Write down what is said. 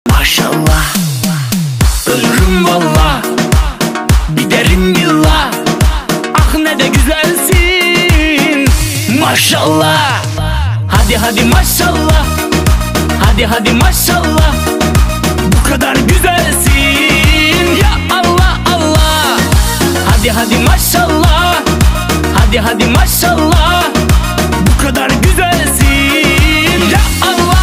Maşallah, ölürüm valla, giderim yılla. Ah ne de güzelsin, maşallah. Hadi hadi maşallah, hadi hadi maşallah. Bu kadar güzelsin ya Allah Allah. Hadi hadi maşallah, hadi hadi maşallah. Bu kadar güzelsin ya Allah.